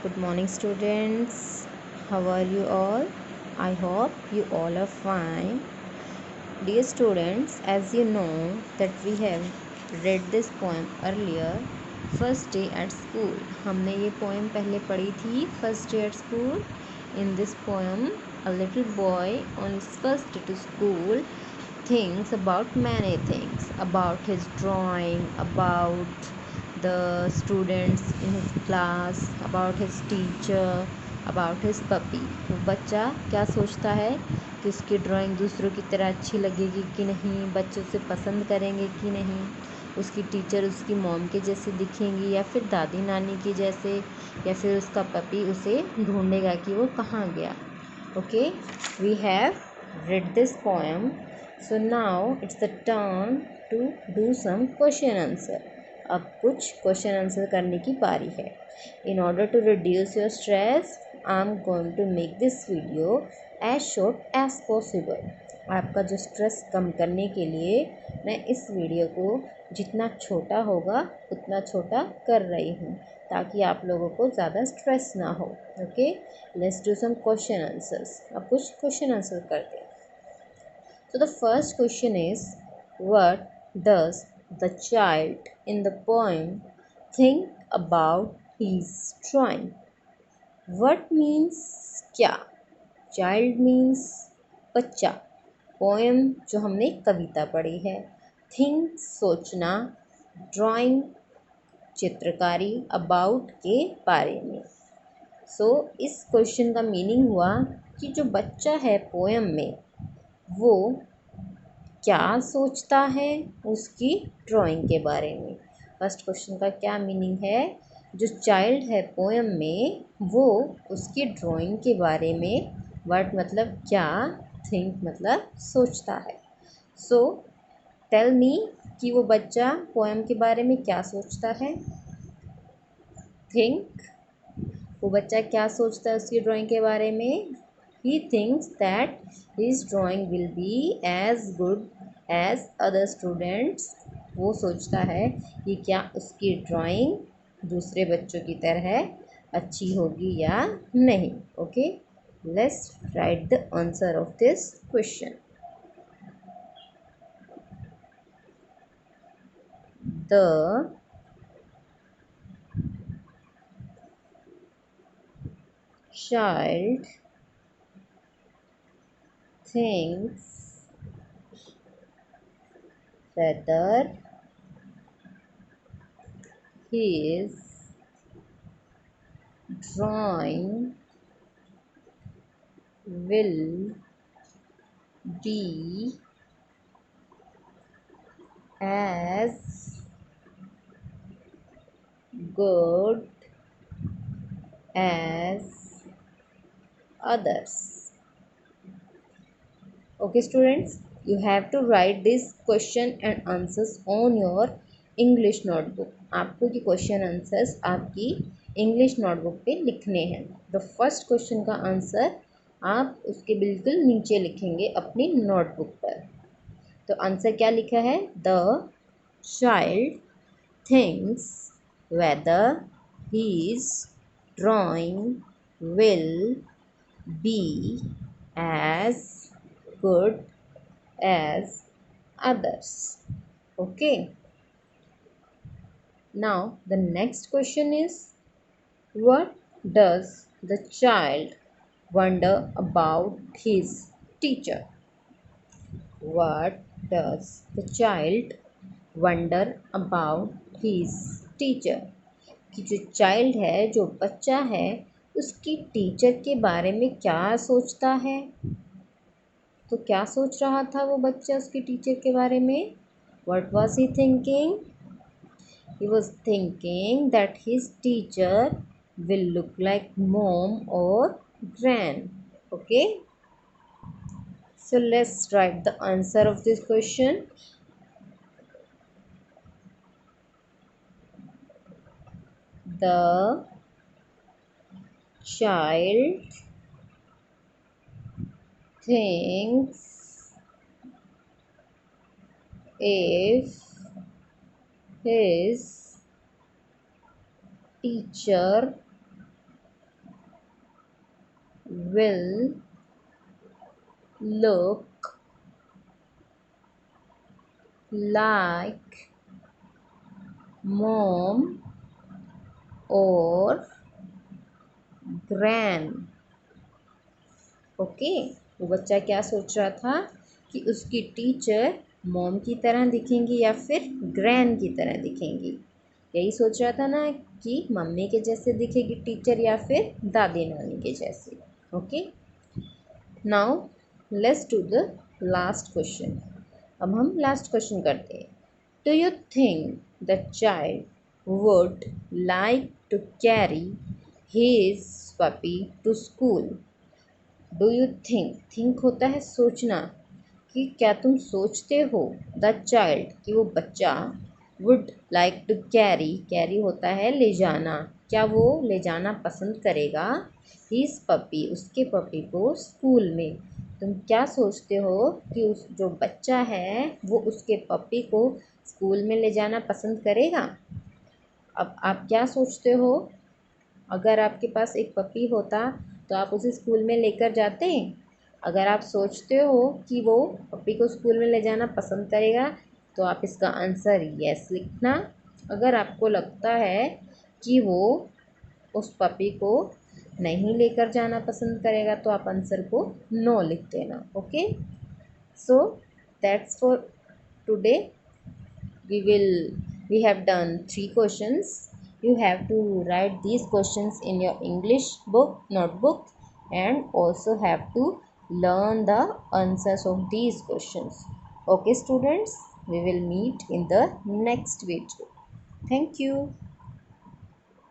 Good morning, students. How are you all? I hope you all are fine. Dear students, as you know that we have read this poem earlier, First Day at School. हमने ये poem पहले पढ़ी थी, First Day at School. In this poem, a little boy on his first day to school thinks about many things, about his drawing, about the students in his class, about his teacher, about his puppy. वो बच्चा क्या सोचता है कि उसकी drawing दूसरों की तरह अच्छी लगेगी कि नहीं, बच्चे उसे पसंद करेंगे कि नहीं, उसकी टीचर उसकी मॉम के जैसे दिखेंगी या फिर दादी नानी के जैसे, या फिर उसका पपी उसे ढूंढेगा कि वो कहाँ गया. Okay, we have read this poem. So now it's the turn to do some question answer. अब कुछ क्वेश्चन आंसर करने की बारी है. In order to reduce your stress, I'm going to make this video as short as possible. आपका जो stress कम करने के लिए मैं इस वीडियो को जितना छोटा होगा उतना छोटा कर रही हूँ ताकि आप लोगों को ज़्यादा स्ट्रेस ना हो. Okay, let's do some question answers. अब कुछ क्वेश्चन आंसर करते हैं. So the first question is, what does the child in the poem think about his drawing? What means क्या? Child means बच्चा. Poem जो हमने कविता पढ़ी है. Think सोचना, drawing चित्रकारी, about के बारे में. So इस क्वेश्चन का मीनिंग हुआ कि जो बच्चा है पोएम में वो क्या सोचता है उसकी ड्राइंग के बारे में. फर्स्ट क्वेश्चन का क्या मीनिंग है? जो चाइल्ड है पोएम में वो उसकी ड्राइंग के बारे में, व्हाट मतलब क्या, थिंक मतलब सोचता है. सो टेल मी कि वो बच्चा पोएम के बारे में क्या सोचता है. थिंक, वो बच्चा क्या सोचता है उसकी ड्राइंग के बारे में. He thinks that his drawing will be as good as other students. वो सोचता है कि क्या उसकी ड्राइंग दूसरे बच्चों की तरह अच्छी होगी या नहीं. Okay, let's write the answer of this question. The child thinks whether his drawing will be as good as others. Okay students, you have to write this question and answers on your English notebook. आपको ये question answers आपकी English notebook पे लिखने हैं. The first question का answer आप उसके बिल्कुल नीचे लिखेंगे अपनी नोटबुक पर. तो आंसर क्या लिखा है? The child thinks whether his drawing will be as good as others. Okay. Now the next question is, what does the child wonder about his teacher? What does the child wonder about his teacher? कि जो child है, जो बच्चा है, उसकी teacher के बारे में क्या सोचता है. तो क्या सोच रहा था वो बच्चा उसकी टीचर के बारे में? What was he thinking? He was thinking that his teacher will look like mom or gran. Okay. So let's write the answer of this question. The child thinks if his teacher will look like mom or gran. Okay, वो बच्चा क्या सोच रहा था कि उसकी teacher mom की तरह दिखेंगी या फिर ग्रैंड की तरह दिखेंगी। यही सोच रहा था ना कि मम्मी के जैसे दिखेगी टीचर या फिर दादी नानी के जैसे। Okay, now let's do the last question. अब हम लास्ट क्वेश्चन करते हैं। Do you think the child would like to carry his puppy to school? Do you think होता है सोचना, कि क्या तुम सोचते हो द चाइल्ड कि वो बच्चा वुड लाइक टू कैरी होता है ले जाना, क्या वो ले जाना पसंद करेगा हिज पपी उसके पपी को स्कूल में? तुम क्या सोचते हो कि उस जो बच्चा है वो उसके पपी को स्कूल में ले जाना पसंद करेगा? अब आप क्या सोचते हो, अगर आपके पास एक पपी होता तो आप उसे स्कूल में लेकर जाते? अगर आप सोचते हो कि वो पपी को स्कूल में ले जाना पसंद करेगा तो आप इसका आंसर यस लिखना। अगर आपको लगता है कि वो उस पपी को नहीं लेकर जाना पसंद करेगा तो आप आंसर को नो लिख देना। Okay, so that's for today. We have done 3 questions. You have to write these questions in your English book notebook and also have to learn the answers of these questions. Okay students, we will meet in the next video. Thank you.